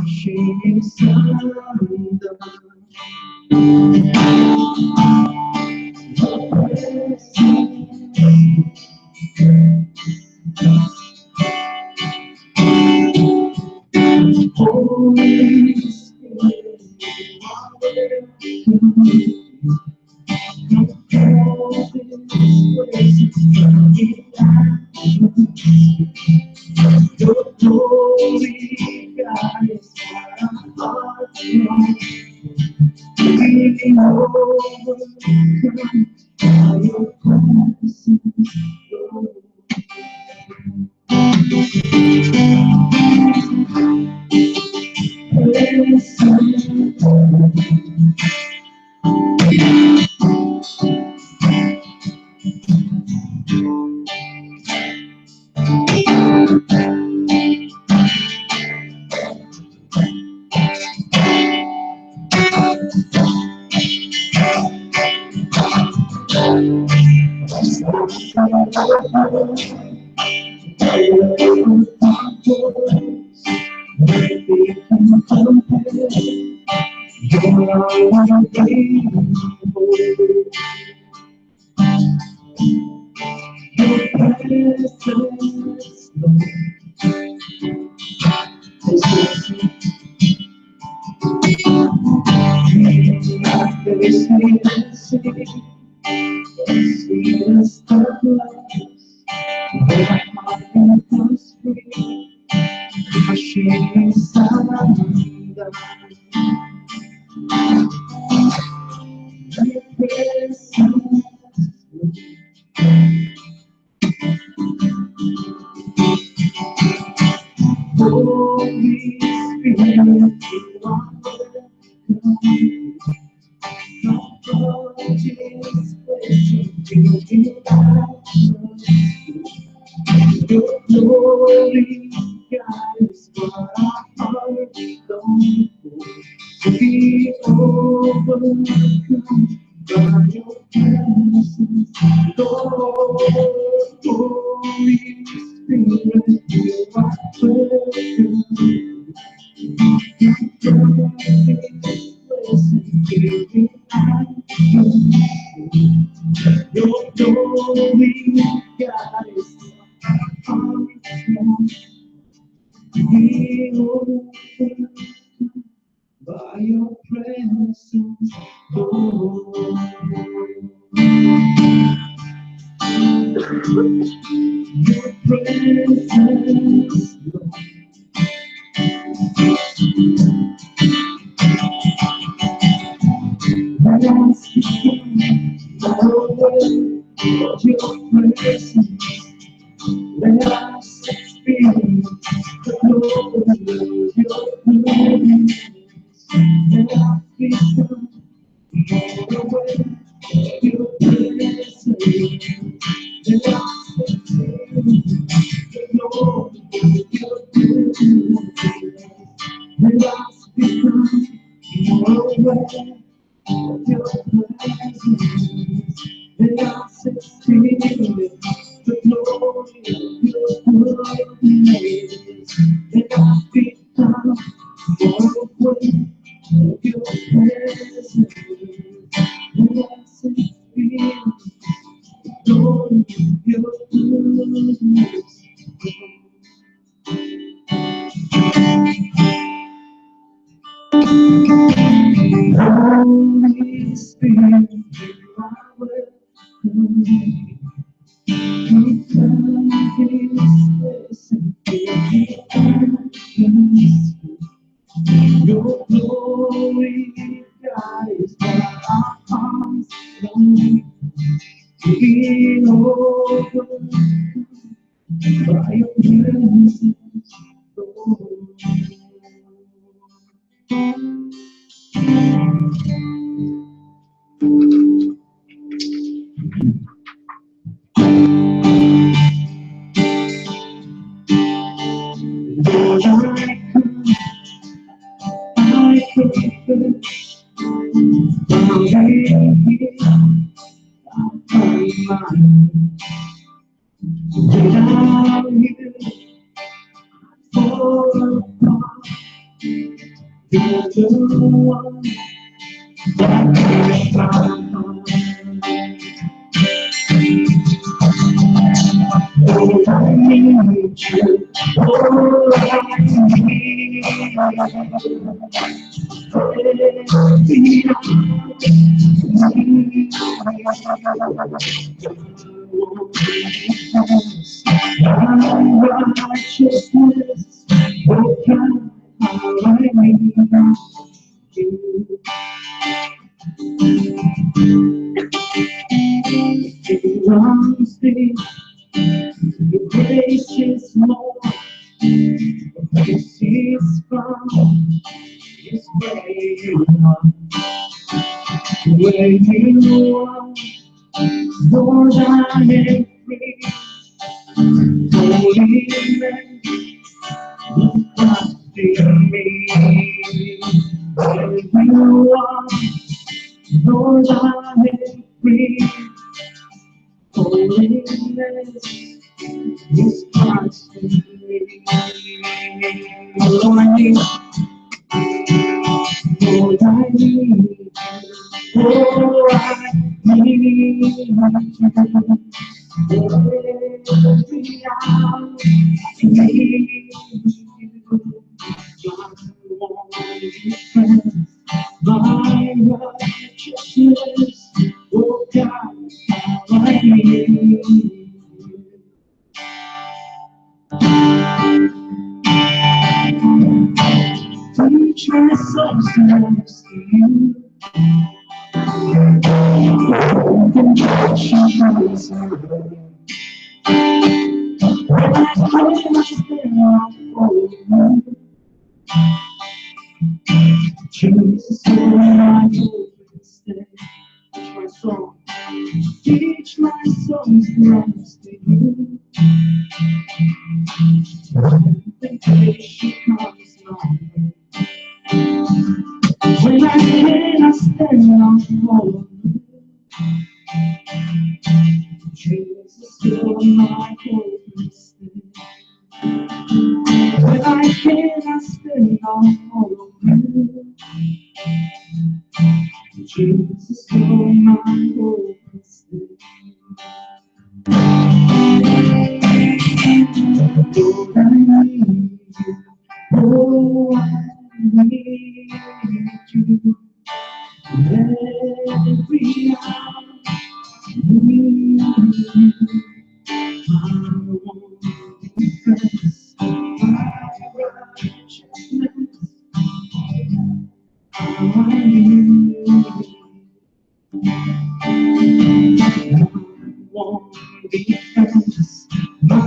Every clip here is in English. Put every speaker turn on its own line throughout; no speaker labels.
She is undone. Holy Spirit, you are all this place. Your glory guides our hearts. Being overcome by your presence, Lord. Holy Spirit, you are your glory guides what our hearts long for. Be overcome by your presence, Lord. Holy Spirit, you are welcome. Your glory guides me by your presence, Lord. Your presence, Lord. Let us your presence. Let us experience the glory of your presence. Let us become more aware of your presence. Let us experience the glory of your presence. Let us become more aware of your presence. Let us experience the glory of your presence. Let us become more aware of your presence. Let us experience the glory of your presence. Holy Spirit, you are welcome. You come this place and fill the your glory guides what our hearts long to be overcome by your presence, Lord. Lord, I confess, now here I'm mine. Without you, fall apart. You're the one that makes my heart. Oh, I need you. Oh, I need righteousness. Oh, God, how I need you. Your honesty, your grace is more. Your grace is from His way you are. Where you are, Lord, I am free. Holy man, look after me. Where you are, Lord, I am free. Holiness is Christ in me. Lord, I need, Lord, I need you. Oh, I need you. Every hour, I need you. I want you, friend. My righteousness, oh God, how I need you. Teach my soul to see you. Jesus, you're my stay. Teach my soul. Teach my soul to see you. Temptation comes my way. When I cannot stand on hold, Jesus, you're my hope and stay. When I cannot stand on hold, Jesus, you're my hope and stay. Lord, I need you. Oh, I need you. Every hour, I need you. I want to confess my righteousness. I need you. I want to confess my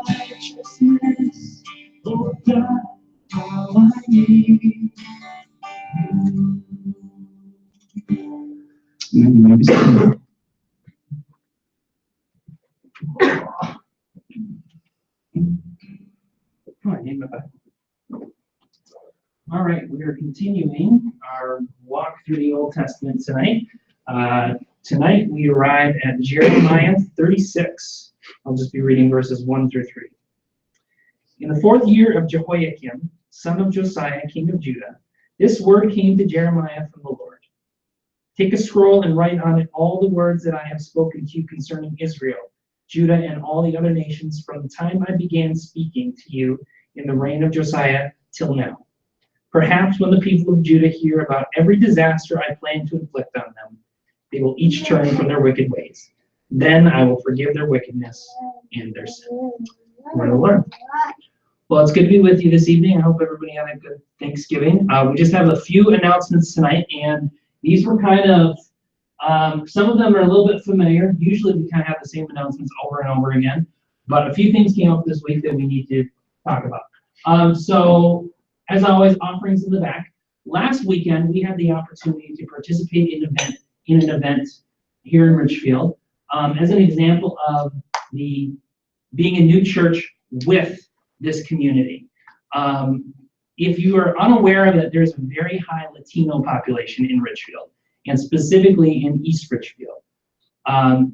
righteousness. Oh God, how I need you.
All right, we are continuing our walk through the Old Testament tonight. Tonight we arrive at Jeremiah 36. I'll just be reading verses 1 through 3. In the 4th year of Jehoiakim, son of Josiah, king of Judah, this word came to Jeremiah from the Lord. Take a scroll and write on it all the words that I have spoken to you concerning Israel, Judah, and all the other nations from the time I began speaking to you in the reign of Josiah till now. Perhaps when the people of Judah hear about every disaster I plan to inflict on them, they will each turn from their wicked ways. Then I will forgive their wickedness and their sin. Word of the Lord. Well, it's good to be with you this evening. I hope everybody had a good Thanksgiving. We just have a few announcements tonight, and these were kind of, some of them are a little bit familiar. Usually we kind of have the same announcements over and over again, but a few things came up this week that we need to talk about. So, as always, offerings in the back. Last weekend, we had the opportunity to participate in an event here in Richfield as an example of being a new church with this community. If you are unaware of it, there's a very high Latino population in Richfield, and specifically in East Richfield.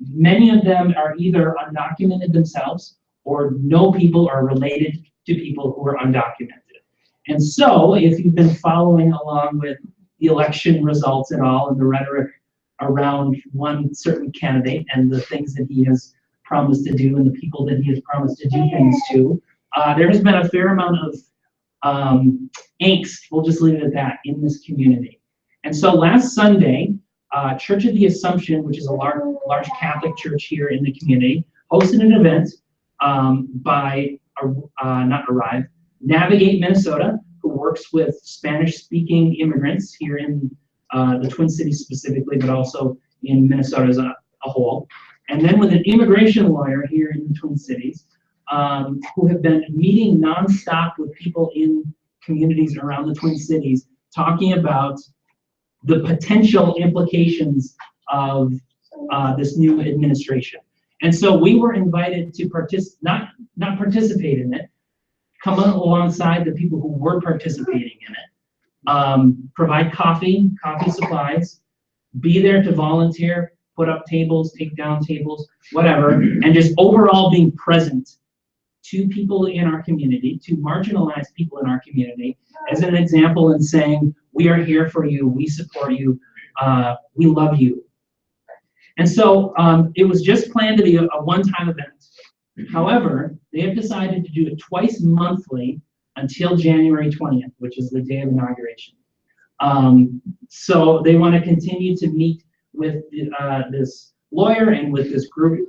Many of them are either undocumented themselves or know people or related to people who are undocumented. And so, if you've been following along with the election results at all and the rhetoric around one certain candidate and the things that he has promised to do and the people that he has promised to do things to, there has been a fair amount of angst, we'll just leave it at that, in this community. And so last Sunday, Church of the Assumption, which is a large Catholic church here in the community, hosted an event by Navigate Minnesota, who works with Spanish-speaking immigrants here in the Twin Cities specifically, but also in Minnesota as a whole. And then with an immigration lawyer here in the Twin Cities, who have been meeting nonstop with people in communities around the Twin Cities, talking about the potential implications of this new administration. And so we were invited to not participate in it, come alongside the people who were participating in it, provide coffee supplies, be there to volunteer, put up tables, take down tables, whatever, and just overall being present to people in our community, to marginalized people in our community, as an example in saying, we are here for you, we support you, we love you. And so it was just planned to be a one-time event. However, they have decided to do it twice monthly until January 20th, which is the day of inauguration. So they want to continue to meet with this lawyer and with this group,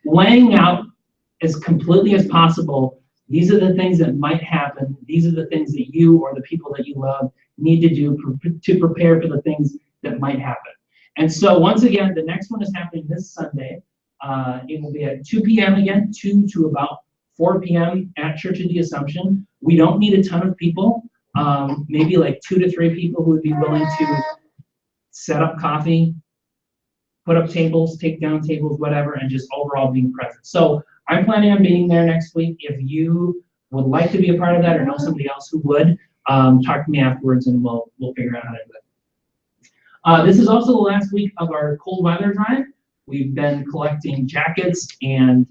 laying out as completely as possible, these are the things that might happen, these are the things that you or the people that you love need to do to prepare for the things that might happen. And so once again, the next one is happening this Sunday. It will be at 2 p.m. again, 2 to about 4 p.m. at Church of the Assumption. We don't need a ton of people, maybe like 2 to 3 people who would be willing to set up coffee, put up tables, take down tables, whatever, and just overall being present. So I'm planning on being there next week. If you would like to be a part of that or know somebody else who would, talk to me afterwards and we'll figure out how to do it. This is also the last week of our cold weather drive. We've been collecting jackets and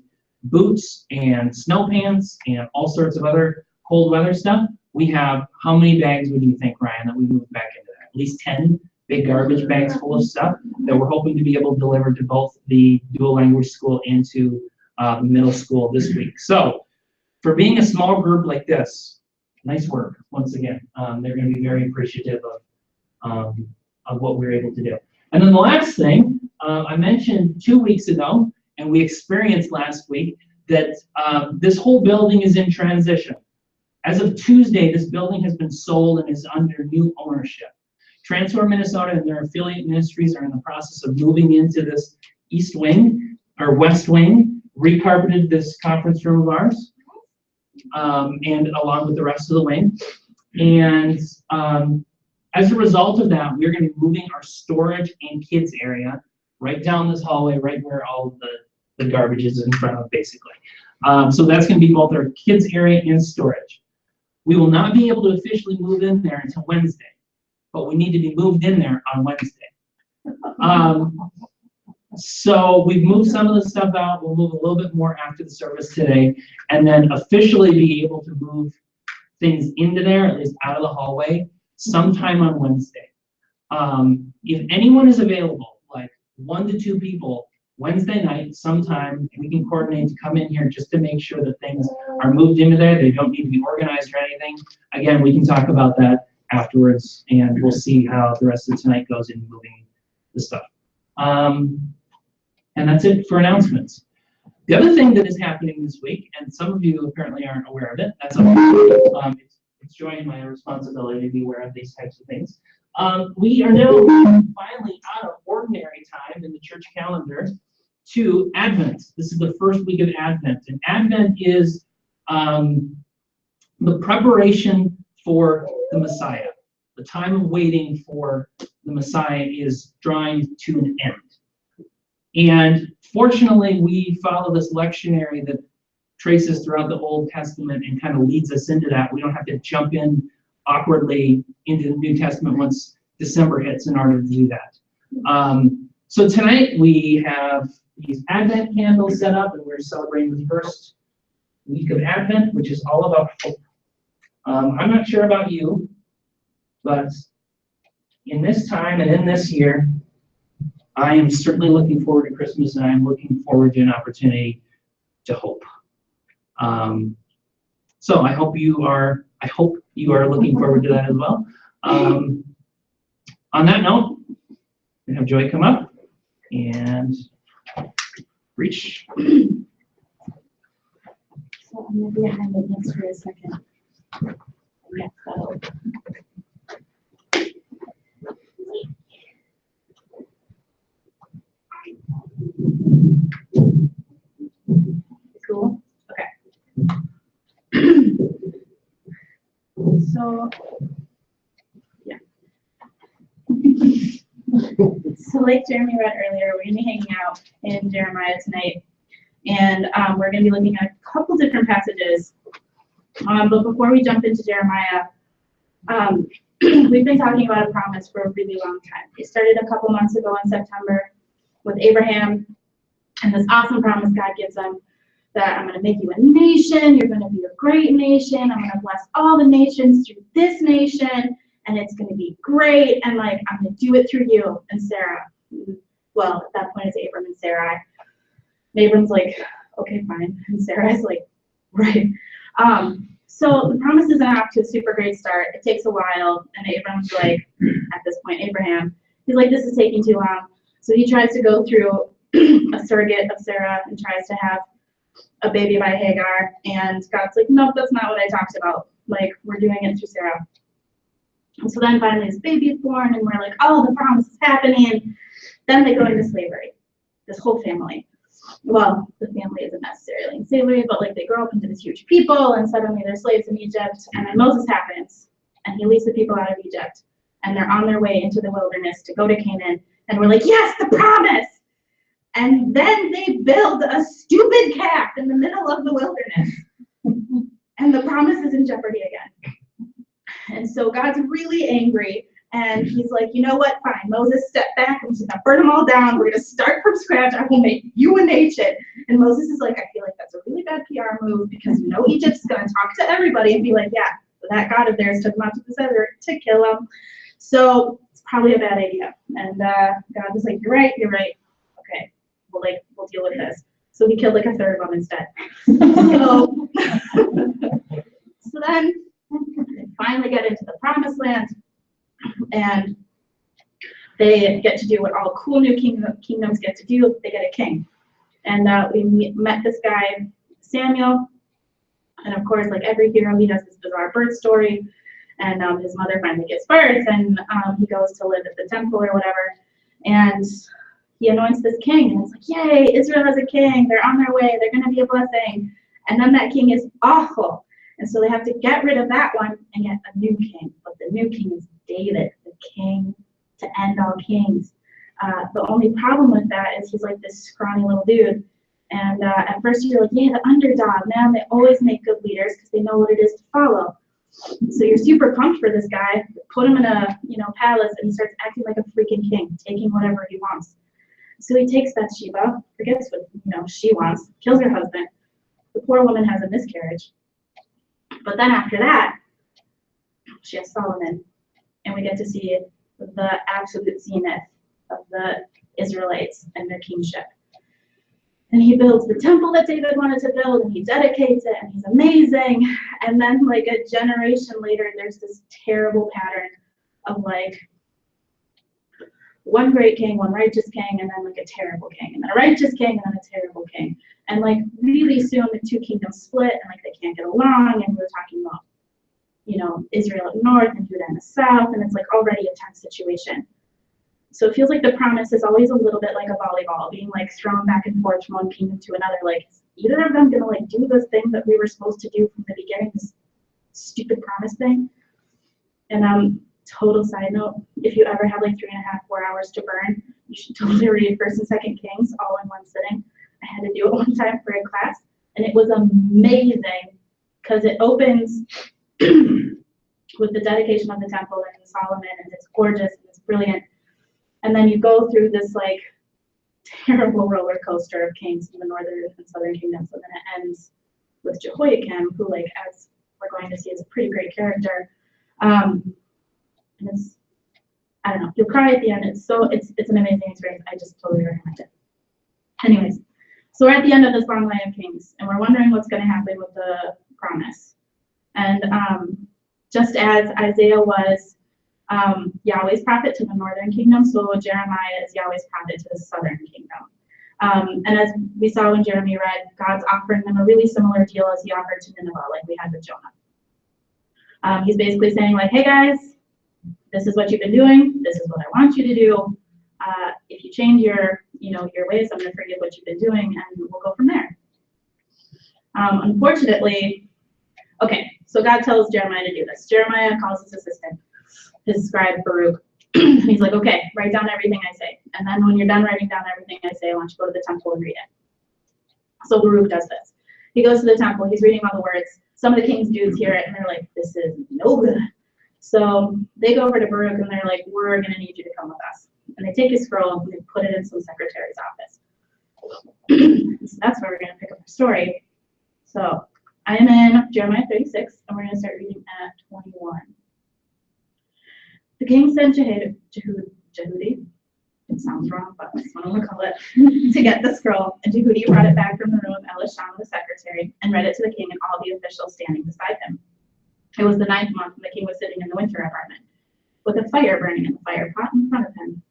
boots and snow pants and all sorts of other cold weather stuff. We have, how many bags would you think, Ryan, that we moved back into that? At least 10 big garbage bags full of stuff that we're hoping to be able to deliver to both the dual language school and to middle school this week. So for being a small group like this, nice work once again. They're going to be very appreciative of what we're able to do. And then the last thing, I mentioned 2 weeks ago, and we experienced last week, that this whole building is in transition. As of Tuesday, this building has been sold and is under new ownership. Transform Minnesota and their affiliate ministries are in the process of moving into this east wing, or west wing, recarpeted this conference room of ours, and along with the rest of the wing. And as a result of that, we're going to be moving our storage and kids area right down this hallway, right where all the garbage is in front of, basically. So that's going to be both our kids area and storage. We will not be able to officially move in there until Wednesday, but we need to be moved in there on Wednesday. So we've moved some of the stuff out. We'll move a little bit more after the service today, and then officially be able to move things into there, at least out of the hallway, sometime on Wednesday. If anyone is available, like 1 to 2 people, Wednesday night, sometime, we can coordinate to come in here just to make sure that things are moved into there. They don't need to be organized or anything. Again, we can talk about that afterwards, and we'll see how the rest of tonight goes in moving the stuff. And that's it for announcements. The other thing that is happening this week, and some of you apparently aren't aware of it, that's okay. It's joy and my responsibility to be aware of these types of things. We are now finally out of ordinary time in the church calendar to Advent. This is the first week of Advent, and Advent is the preparation for the Messiah. The time of waiting for the Messiah is drawing to an end. And fortunately, we follow this lectionary that traces throughout the Old Testament and kind of leads us into that. We don't have to jump in awkwardly into the New Testament once December hits in order to do that. So tonight we have these Advent candles set up, and we're celebrating the first week of Advent, which is all about hope. I'm not sure about you, but in this time and in this year, I am certainly looking forward to Christmas, and I'm looking forward to an opportunity to hope. So I hope you are looking forward to that as well. On that note, we have Joy come up and reach.
So I'm gonna be behind the desk for a second. Yeah, so. Cool. Okay. So, yeah. So like Jeremy read earlier, we're gonna be hanging out in Jeremiah tonight, and we're gonna be looking at a couple different passages. But before we jump into Jeremiah, we've been talking about a promise for a really long time. We started a couple months ago in September with Abraham, and this awesome promise God gives him that I'm going to make you a nation, you're going to be a great nation, I'm going to bless all the nations through this nation, and it's going to be great, and like I'm going to do it through you and Sarah. Well, at that point it's Abram and Sarai. And Abram's like, okay, fine, and Sarai's like, right. So the promise isn't off to a super great start. It takes a while, and Abram's like, at this point, Abraham, he's like, this is taking too long. So he tries to go through a surrogate of Sarah and tries to have a baby by Hagar, and God's like, nope, that's not what I talked about. Like, we're doing it through Sarah. And so then finally this baby is born, and we're like, oh, the promise is happening. Then they go into slavery, this whole family. Well, the family isn't necessarily in slavery, but like they grow up into this huge people, and suddenly they're slaves in Egypt, and then Moses happens, and he leads the people out of Egypt, and they're on their way into the wilderness to go to Canaan, and we're like, yes, the promise! And then they build a stupid calf in the middle of the wilderness, and the promise is in jeopardy again. And so God's really angry, and he's like, you know what, fine, Moses, step back, I'm just gonna burn them all down, we're gonna start from scratch, I will make you a nation. And Moses is like, I feel like that's a really bad PR move, because you know Egypt's gonna talk to everybody and be like, yeah, that God of theirs took them out to the desert to kill them. So it's probably a bad idea. And God was like, you're right, okay, we'll deal with this. So he killed like a third of them instead. So then they finally get into the promised land, and they get to do what all cool new kingdoms get to do. They get a king. And we met this guy, Samuel, and of course, like every hero, he has this bizarre birth story, and his mother finally gives birth, and he goes to live at the temple or whatever, and he anoints this king, and it's like, yay, Israel has a king, they're on their way, they're gonna be a blessing. And then that king is awful, and so they have to get rid of that one and get a new king. But the new king is David, the king to end all kings. The only problem with that is he's like this scrawny little dude, and at first you're like, yeah, the underdog, man, they always make good leaders because they know what it is to follow. So you're super pumped for this guy, put him in a palace, and he starts acting like a freaking king, taking whatever he wants. So he takes Bathsheba, forgets what she wants, kills her husband. The poor woman has a miscarriage. But then after that, she has Solomon, and we get to see the absolute zenith of the Israelites and their kingship. And he builds the temple that David wanted to build, and he dedicates it, and he's amazing. And then like a generation later, there's this terrible pattern of like one great king, one righteous king, and then like a terrible king, and then a righteous king, and then a terrible king. And like really soon the two kingdoms split, and like they can't get along, and we're talking about, Israel up north and Judah in the south, and it's like already a tense situation. So it feels like the promise is always a little bit like a volleyball, being like thrown back and forth from one kingdom to another. Like, is either of them gonna like do this thing that we were supposed to do from the beginning, this stupid promise thing? And total side note, if you ever have like 3.5-4 hours to burn, you should totally read 1st and 2nd Kings all in one sitting. I had to do it one time for a class, and it was amazing because it opens with the dedication of the temple and Solomon, and it's gorgeous and it's brilliant. And then you go through this like terrible roller coaster of kings in the northern and southern kingdoms, and then it ends with Jehoiakim, who like as we're going to see is a pretty great character. And it's, I don't know, you'll cry at the end. It's an amazing experience. I just totally recommend it. Anyways, so we're at the end of this long line of kings, and we're wondering what's going to happen with the promise. And just as Isaiah was Yahweh's prophet to the northern kingdom, so Jeremiah is Yahweh's prophet to the southern kingdom. And as we saw when Jeremy read, God's offering them a really similar deal as he offered to Nineveh, like we had with Jonah. He's basically saying, like, hey guys, this is what you've been doing. This is what I want you to do. If you change your ways, I'm going to forgive what you've been doing, and we'll go from there. Unfortunately, okay, so God tells Jeremiah to do this. Jeremiah calls his assistant, his scribe Baruch. He's like, okay, write down everything I say. And then when you're done writing down everything I say, I want you to go to the temple and read it. So Baruch does this. He goes to the temple, he's reading all the words. Some of the king's dudes hear it, and they're like, this is no good. So they go over to Baruch, and they're like, we're going to need you to come with us. And they take his scroll, and they put it in some secretary's office. So that's where we're going to pick up the story. So I am in Jeremiah 36, and we're going to start reading at 21. The king sent Jehudi, it sounds wrong, but that's what I'm going to call it, to get the scroll. And Jehudi brought it back from the room of Elishama the secretary and read it to the king and all the officials standing beside him. It was the 9th month, and the king was sitting in the winter apartment, with a fire burning in the fire pot in front of him.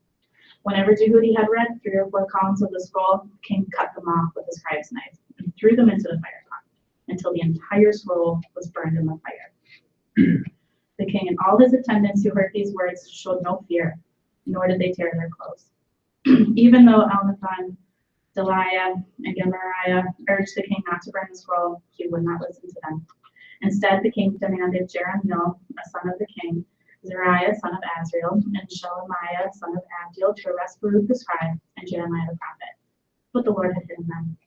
Whenever Jehudi had read 3 or 4 columns of the scroll, the king cut them off with a scribe's knife and threw them into the fire pot until the entire scroll was burned in the fire. The king and all his attendants who heard these words showed no fear, nor did they tear their clothes. Even though Elnathan, Delaiah, and Gemariah urged the king not to burn the scroll, he would not listen to them. Instead, the king demanded Jeremiah, a son of the king, Zariah, son of Azriel, and Shelemiah, son of Abdiel, to arrest Baruch the scribe and Jeremiah the prophet. But the Lord had hidden them.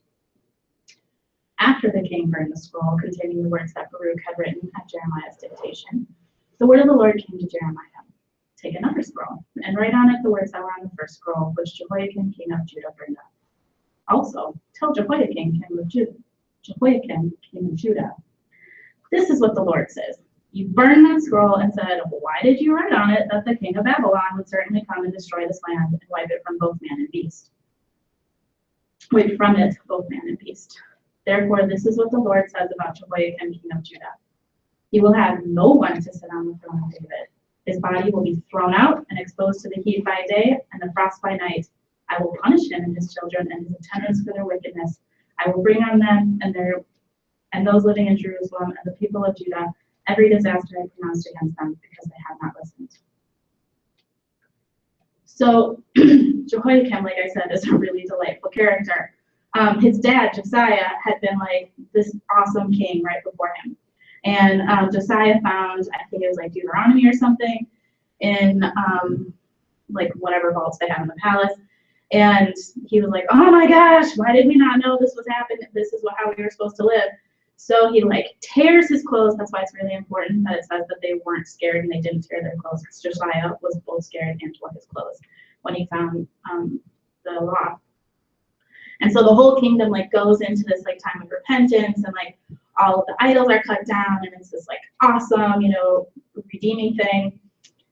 After the king burned the scroll containing the words that Baruch had written at Jeremiah's dictation, the word of the Lord came to Jeremiah. Take another scroll, and write on it the words that were on the first scroll, which Jehoiakim, king of Judah, burned up. Also, tell Jehoiakim, king of Judah, this is what the Lord says. You burned that scroll and said, why did you write on it that the king of Babylon would certainly come and destroy this land and wipe it from both man and beast? Wipe from it both man and beast. Therefore, this is what the Lord says about Jehoiakim, king of Judah. He will have no one to sit on the throne of David. His body will be thrown out and exposed to the heat by day and the frost by night. I will punish him and his children and his attendants for their wickedness. I will bring on them and those living in Jerusalem and the people of Judah every disaster I pronounced against them because they have not listened. So Jehoiakim, like I said, is a really delightful character. His dad, Josiah, had been like this awesome king right before him. And Josiah found, I think it was like Deuteronomy or something, in like whatever vaults they had in the palace. And he was like, oh my gosh, why did we not know this was happening? This is how we were supposed to live. So he like tears his clothes. That's why it's really important that it says that they weren't scared and they didn't tear their clothes, because Josiah was both scared and tore his clothes when he found the law. And so the whole kingdom like goes into this like time of repentance, and like all of the idols are cut down, and it's this like awesome, redeeming thing.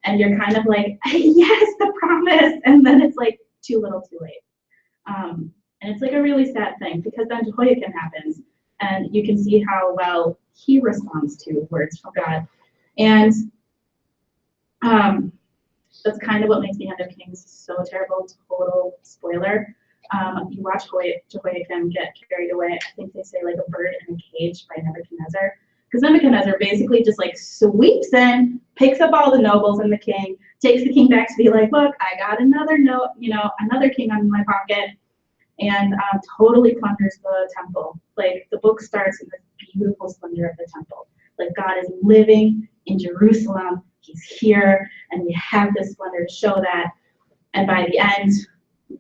And you're kind of like, yes, the promise. And then it's like too little too late. And it's like a really sad thing, because then Jehoiakim happens, and you can see how well he responds to words from God. And that's kind of what makes the end of Kings so terrible. Total spoiler. You watch Jehoiakim get carried away. I think they say like a bird in a cage by Nebuchadnezzar. Because Nebuchadnezzar basically just like sweeps in, picks up all the nobles and the king, takes the king back to be like, look, I got another another king on my pocket, and totally plunders the temple. Like the book starts in the beautiful splendor of the temple. Like God is living in Jerusalem. He's here, and we have this splendor to show that. And by the end,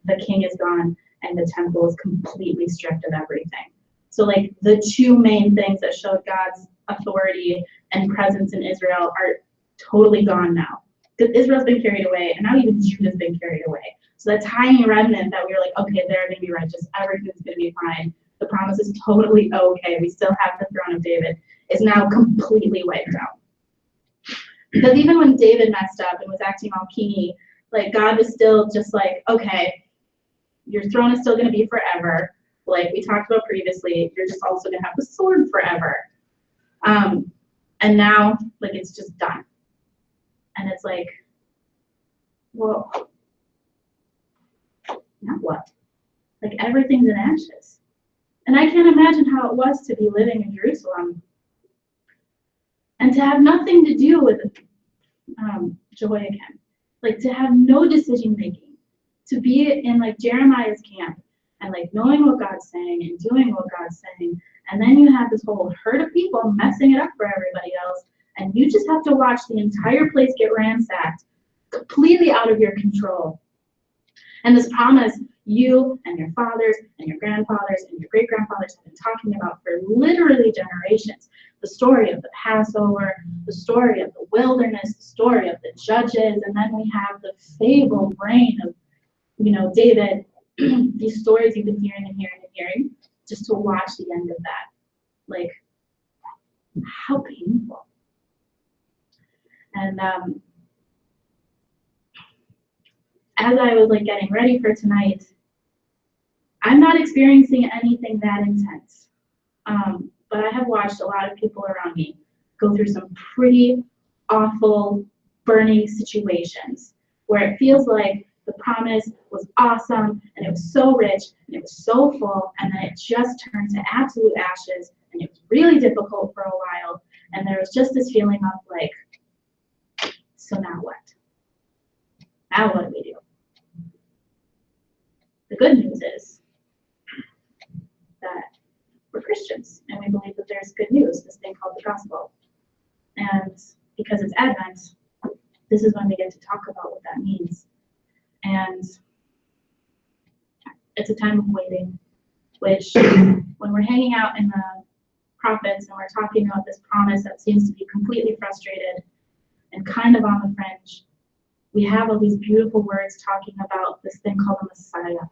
the king is gone, and the temple is completely stripped of everything. So like the two main things that showed God's authority and presence in Israel are totally gone now. Because Israel's been carried away, and now even Judah's been carried away. So that tiny remnant that we were like, okay, they're going to be righteous, everything's going to be fine. The promise is totally okay. We still have the throne of David. is now completely wiped out. Because even when David messed up and was acting all kingy, like God was still just like, okay, your throne is still going to be forever. Like we talked about previously, you're just also going to have the sword forever. And now, like, it's just done. And it's like, well, now what? Like, everything's in ashes. And I can't imagine how it was to be living in Jerusalem and to have nothing to do with joy again. Like, to have no decision making. To be in, like, Jeremiah's camp and, like, knowing what God's saying and doing what God's saying. And then you have this whole herd of people messing it up for everybody else. And you just have to watch the entire place get ransacked, completely out of your control. And this promise you and your fathers and your grandfathers and your great-grandfathers have been talking about for literally generations. The story of the Passover, the story of the wilderness, the story of the judges, and then we have the fabled reign of, David. These stories you've been hearing and hearing and hearing, just to watch the end of that. Like, how painful. And as I was like getting ready for tonight, I'm not experiencing anything that intense. But I have watched a lot of people around me go through some pretty awful, burning situations where it feels like the promise was awesome and it was so rich and it was so full, and then it just turned to absolute ashes, and it was really difficult for a while, and there was just this feeling of like, so now what? Now what do we do? The good news is that we're Christians and we believe that there's good news, this thing called the gospel. And because it's Advent, this is when we get to talk about what that means. And it's a time of waiting, which when we're hanging out in the prophets and we're talking about this promise that seems to be completely frustrated and kind of on the fringe, we have all these beautiful words talking about this thing called the Messiah.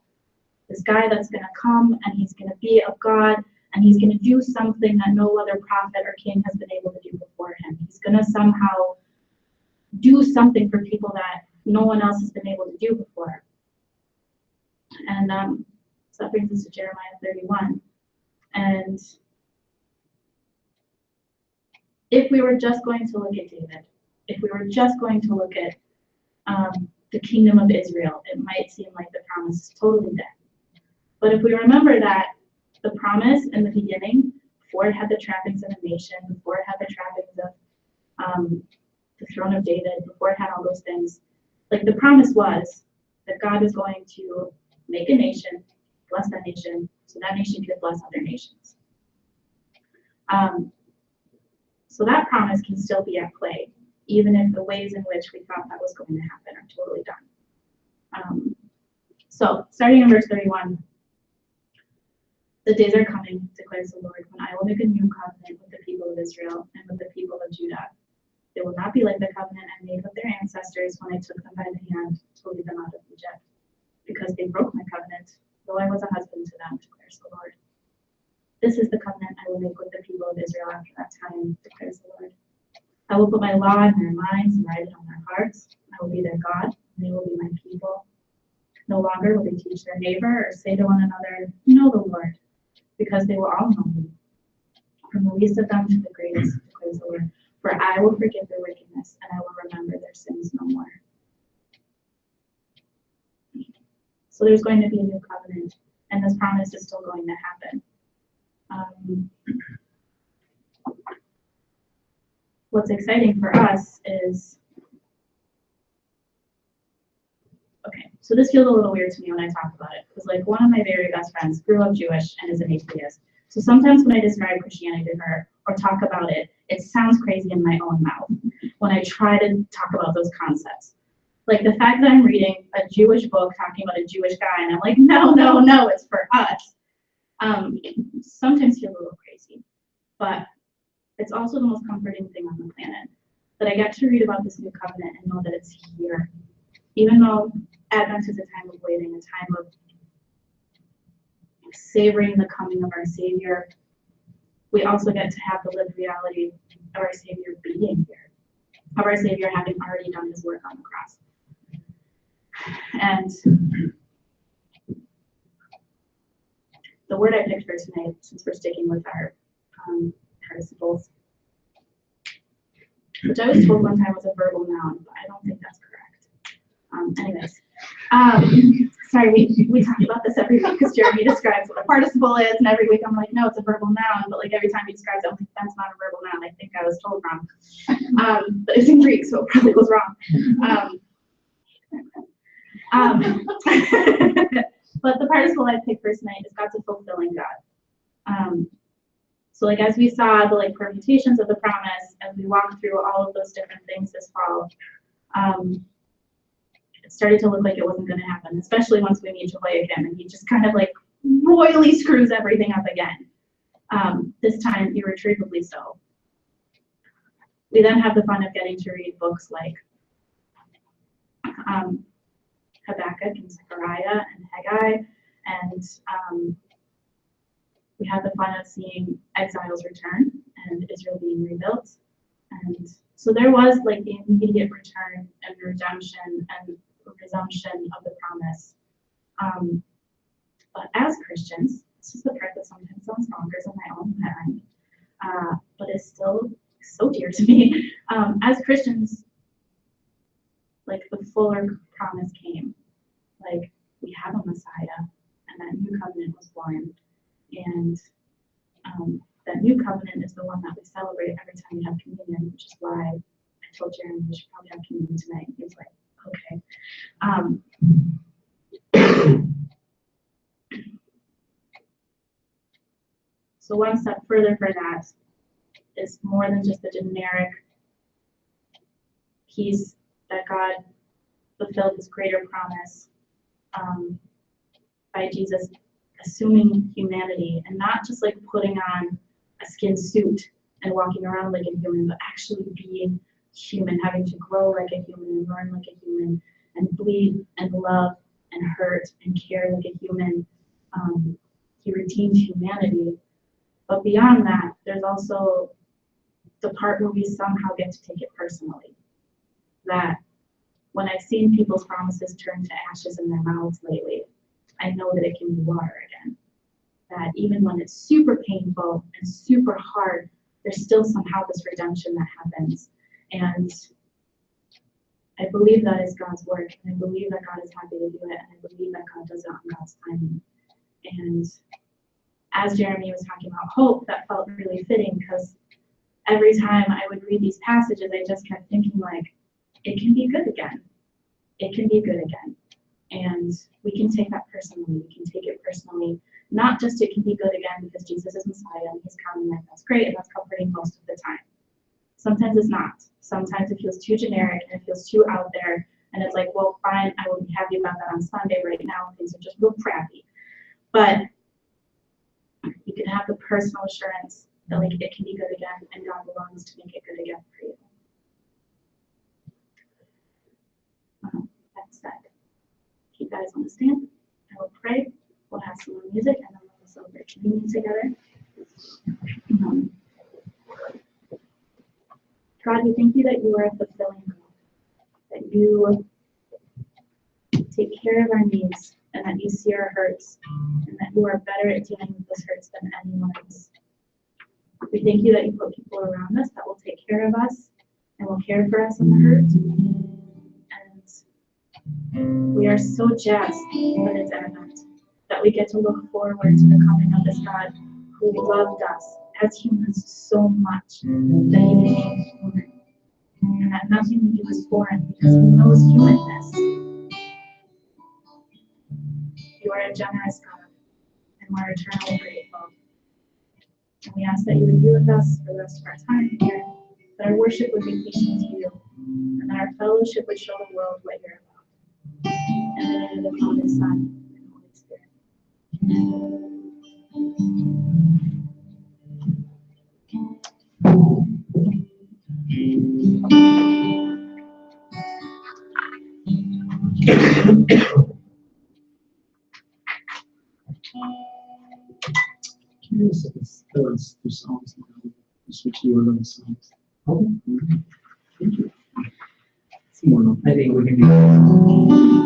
This guy that's going to come and he's going to be of God and he's going to do something that no other prophet or king has been able to do before him. He's going to somehow do something for people that no one else has been able to do before. And so that brings us to Jeremiah 31. And if we were just going to look at David, if we were just going to look at the kingdom of Israel, it might seem like the promise is totally dead. But if we remember that the promise in the beginning, before it had the trappings of a nation, before it had the trappings of the throne of David, before it had all those things, like the promise was that God is going to make a nation, bless that nation, so that nation could bless other nations. So that promise can still be at play, even if the ways in which we thought that was going to happen are totally done. So starting in verse 31, the days are coming, declares the Lord, when I will make a new covenant with the people of Israel and with the people of Judah. It will not be like the covenant I made with their ancestors when I took them by the hand to lead them out of Egypt, because they broke my covenant, though I was a husband to them, declares the Lord. This is the covenant I will make with the people of Israel after that time, declares the Lord. I will put my law in their minds and write it on their hearts. I will be their God, and they will be my people. No longer will they teach their neighbor or say to one another, know the Lord, because they will all know me, from the least of them to the greatest, declares the Lord. For I will forgive their wickedness, and I will remember their sins no more. So there's going to be a new covenant, and this promise is still going to happen. What's exciting for us is, okay, so this feels a little weird to me when I talk about it, because like one of my very best friends grew up Jewish and is an atheist. So sometimes when I describe Christianity to her or talk about it, it sounds crazy in my own mouth when I try to talk about those concepts. Like the fact that I'm reading a Jewish book talking about a Jewish guy, and I'm like, no, it's for us. Sometimes feel a little crazy, but it's also the most comforting thing on the planet, that I get to read about this new covenant and know that it's here. Even though Advent is a time of waiting, a time of savoring the coming of our Savior, we also get to have the lived reality of our Savior being here, of our Savior having already done his work on the cross. And the word I picked for tonight, since we're sticking with our participles, which I was told one time was a verbal noun, but I don't think that's correct. Sorry, we talk about this every week because Jeremy describes what a participle is, and every week I'm like, no, it's a verbal noun, but like every time he describes it, I'm like, that's not a verbal noun. I think I was told wrong. But it's in Greek, so it probably was wrong. But the participle I picked for tonight is God's a fulfilling God. So like as we saw the like permutations of the promise, as we walked through all of those different things this fall, it started to look like it wasn't going to happen, especially once we meet Jehoiakim, and he just kind of like royally screws everything up again. This time irretrievably so. We then have the fun of getting to read books like Habakkuk and Zechariah and Haggai, and we had the fun of seeing exiles return and Israel being rebuilt. And so there was like the immediate return and redemption and resumption of the promise. But as Christians, this is the part that sometimes sounds bonkers in my own mind, but is still so dear to me. As Christians, like the fuller promise came. Like we have a Messiah, and that new covenant was born. And that new covenant is the one that we celebrate every time we have communion, which is why I told Jeremy we should probably have communion tonight. He was like, okay. So one step further for that is more than just the generic piece that God fulfilled his greater promise by Jesus assuming humanity, and not just like putting on a skin suit and walking around like a human, but actually being human, having to grow like a human and learn like a human and bleed and love and hurt and care like a human. He redeemed humanity. But beyond that, there's also the part where we somehow get to take it personally. That when I've seen people's promises turn to ashes in their mouths lately, I know that it can be water again. That even when it's super painful and super hard, there's still somehow this redemption that happens. And I believe that is God's work, and I believe that God is happy to do it, and I believe that God does it on God's timing. And as Jeremy was talking about hope, that felt really fitting, because every time I would read these passages, I just kept thinking like, it can be good again. It can be good again. And we can take that personally. We can take it personally. Not just it can be good again because Jesus is Messiah and he's coming, and that's great, and that's comforting most of the time. Sometimes it's not. Sometimes it feels too generic and it feels too out there. And it's like, well, fine, I will be happy about that on Sunday. Right now, things are just real crappy. But you can have the personal assurance that like it can be good again, and God longs to make it good again for you. That said, if you guys want to stand, I will pray. We'll have some more music, and then we'll celebrate communion together. God, we thank you that you are a fulfilling God, that you take care of our needs, and that you see our hurts, and that you are better at dealing with those hurts than anyone else. We thank you that you put people around us that will take care of us and will care for us in the hurt. And we are so jazzed that it's imminent, that we get to look forward to the coming of this God who loved us as humans so much that he became human, and that nothing in you is foreign because he knows humanness. You are a generous God, and we're eternally grateful. And we ask that you would be with us for the rest of our time here, that our worship would be pleasing to you, and that our fellowship would show the world what you're about. In the name of the Father, Son, and Holy Spirit.
This is
there's songs now. You switch the order of the songs.
Okay.
Thank you. Some more.
I think we can do that.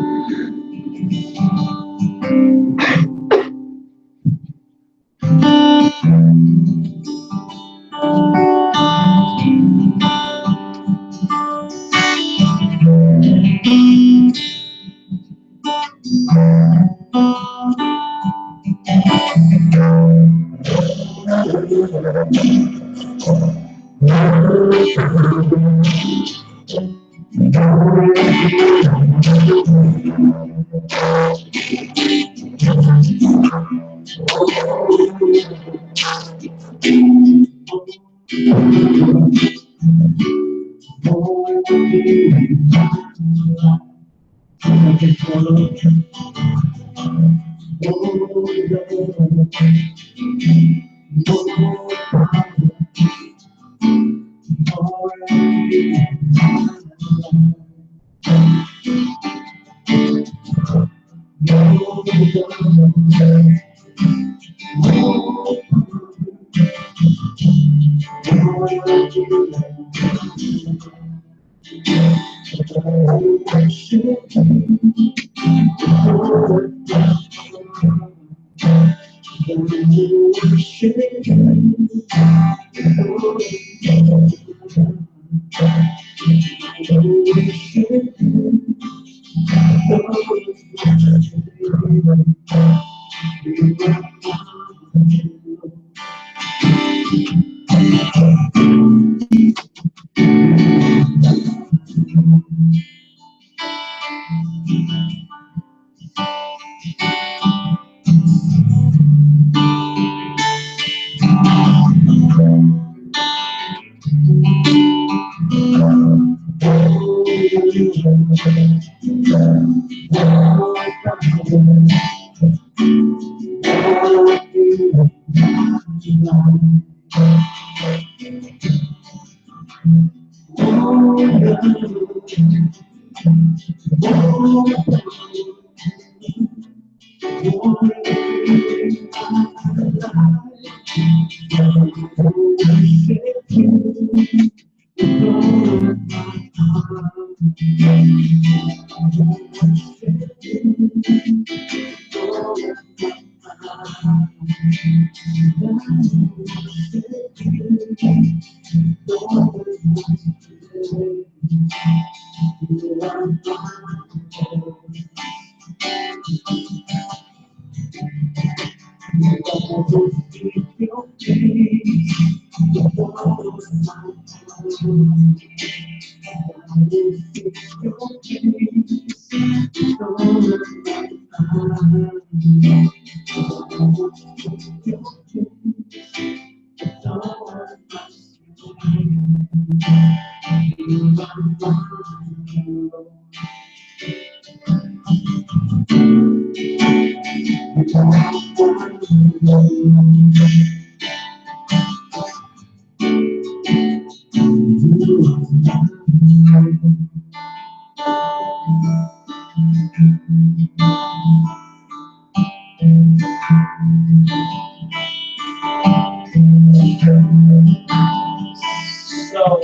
So, I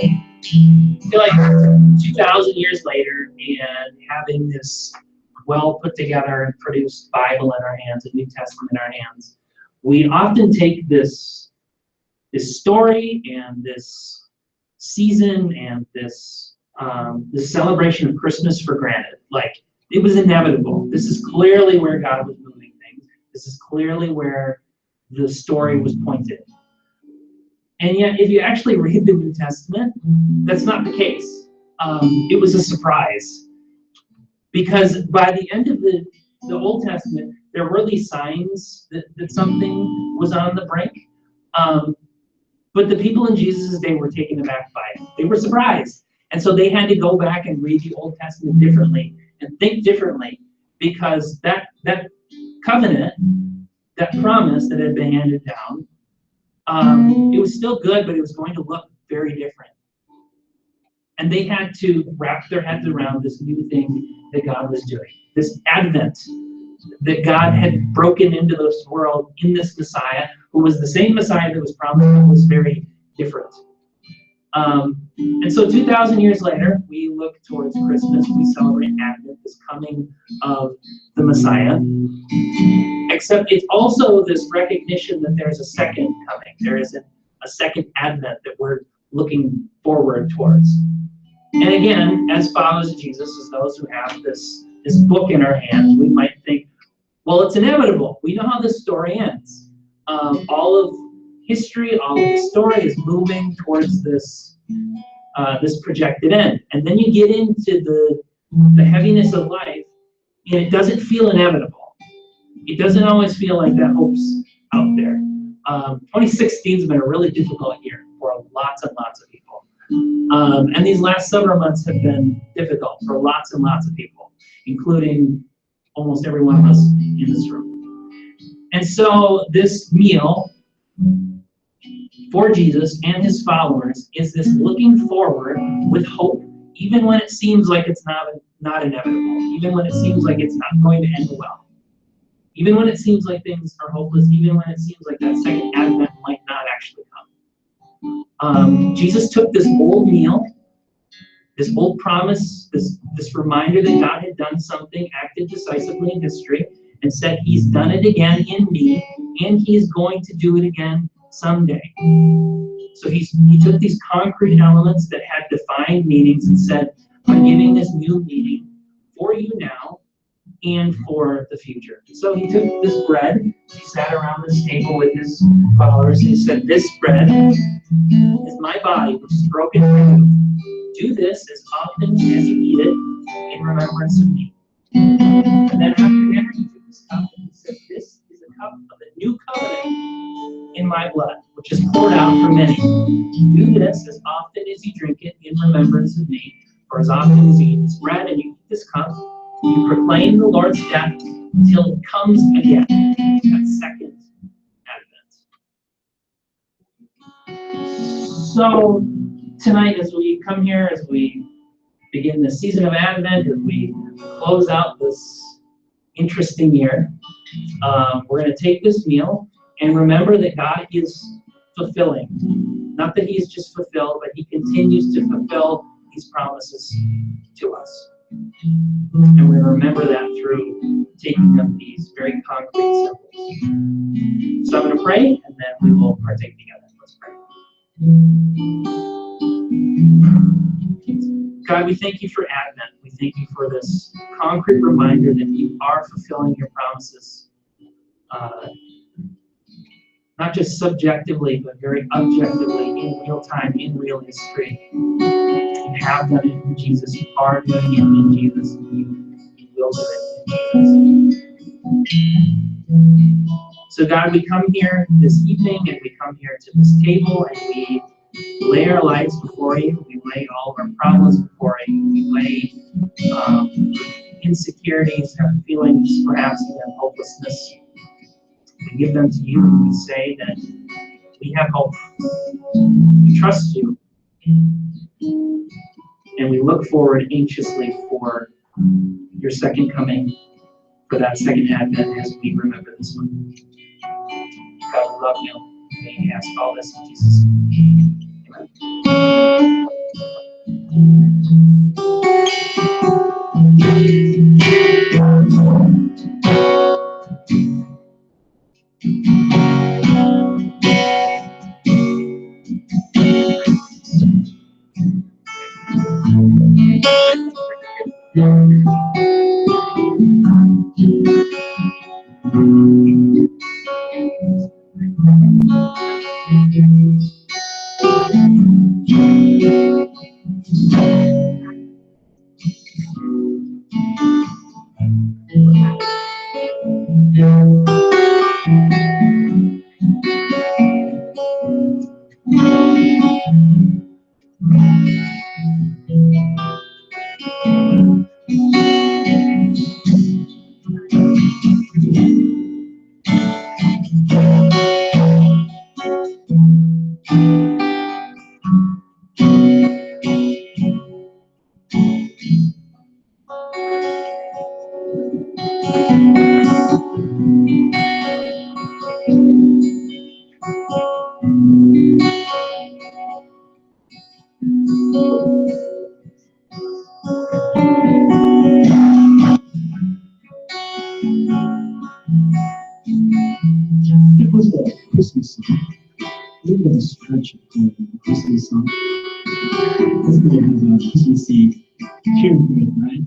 feel like 2,000 years later, and having this well put together and produced Bible in our hands, a New Testament in our hands, we often take this story and this season and this celebration of Christmas for granted. Like, it was inevitable. This is clearly where God was moving things. This is clearly where the story was pointed. And yet, if you actually read the New Testament, that's not the case. It was a surprise. Because by the end of the Old Testament, there were these signs that something was on the brink. But the people in Jesus' day were taken aback by it. They were surprised. And so they had to go back and read the Old Testament differently and think differently, because that covenant, that promise that had been handed down, it was still good, but it was going to look very different. And they had to wrap their heads around this new thing that God was doing, this Advent that God had broken into this world in this Messiah, who was the same Messiah that was promised, but was very different. And so 2,000 years later, we look towards Christmas. We celebrate Advent, this coming of the Messiah. Except it's also this recognition that there's a second coming. There is a second Advent that we're looking forward towards. And again, as followers of Jesus, as those who have this book in our hands, we might think, well, it's inevitable. We know how this story ends. All of history, all of the story is moving towards this projected end. And then you get into the heaviness of life, and it doesn't feel inevitable. It doesn't always feel like that hope's out there. 2016 has been a really difficult year for lots and lots of people. And these last several months have been difficult for lots and lots of people, including almost every one of us in this room. And so this meal for Jesus and his followers is this looking forward with hope, even when it seems like it's not inevitable, even when it seems like it's not going to end well, even when it seems like things are hopeless, even when it seems like that second Advent might not actually come. Jesus took this old meal, this old promise, this reminder that God had done something, acted decisively in history, and said he's done it again in me, and he's going to do it again someday. So he took these concrete elements that had defined meanings and said, I'm giving this new meaning for you now and for the future. So he took this bread, he sat around this table with his followers, and he said, this bread is my body, which is broken for you. Do this as often as you eat it in remembrance of me. And then after dinner, he took this cup and he said, this is a cup of the new covenant in my blood, which is poured out for many. Do this as often as you drink it in remembrance of me. For as often as you eat this bread and you eat this cup, you proclaim the Lord's death until it comes again, that second Advent. So tonight, as we come here, as we begin the season of Advent, as we close out this interesting year, we're going to take this meal and remember that God is fulfilling. Not that he's just fulfilled, but he continues to fulfill these promises to us. And we remember that through taking up these very concrete symbols. So I'm going to pray, and then we will partake together. Let's pray. God, we thank you for Advent. We thank you for this concrete reminder that you are fulfilling your promises. Not just subjectively, but very objectively, in real time, in real history. You have done it in Jesus. You are doing it in Jesus. You will do it in Jesus. So God, we come here this evening, and we come here to this table, and we lay our lives before you. We lay all of our problems before you. We lay insecurities, our feelings, perhaps even hopelessness. We give them to you, and we say that we have hope. We trust you. And we look forward anxiously for your second coming, for that second Advent as we remember this one. God, we love you. We ask all this in Jesus' name. Amen.
little bit of stretch for the Christmas song. Hopefully it has a Christmassy tune to it, right?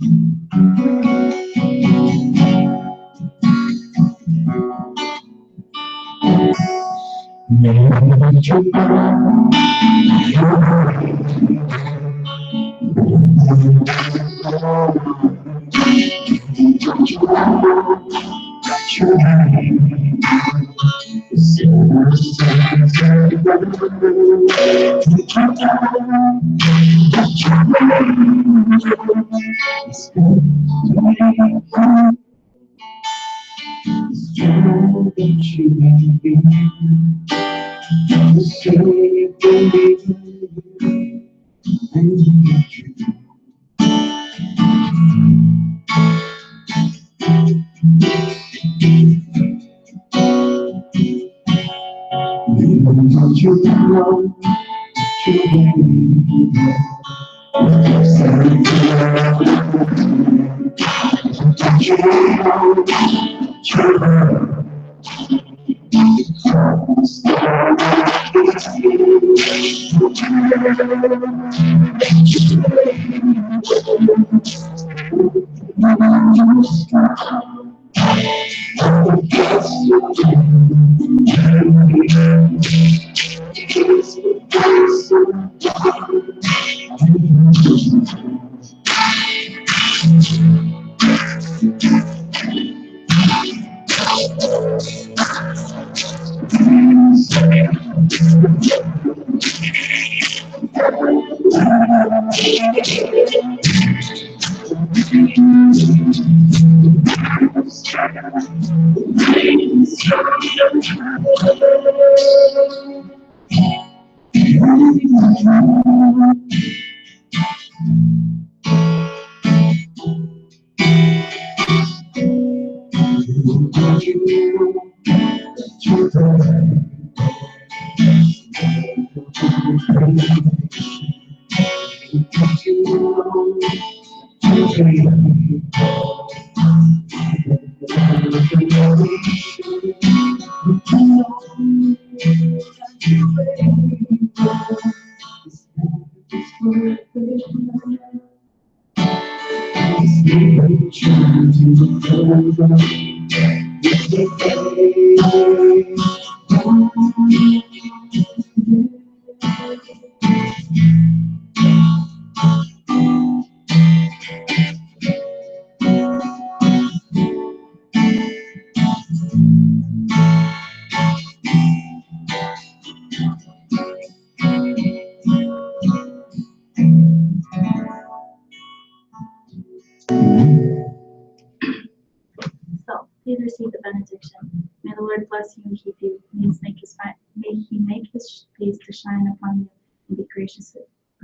So, please receive the benediction. May the Lord bless you and keep you. May He make His face to shine upon you and be gracious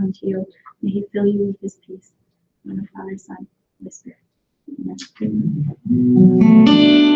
unto you. May He fill you with His peace. In the Father, Son, and the Spirit. Amen.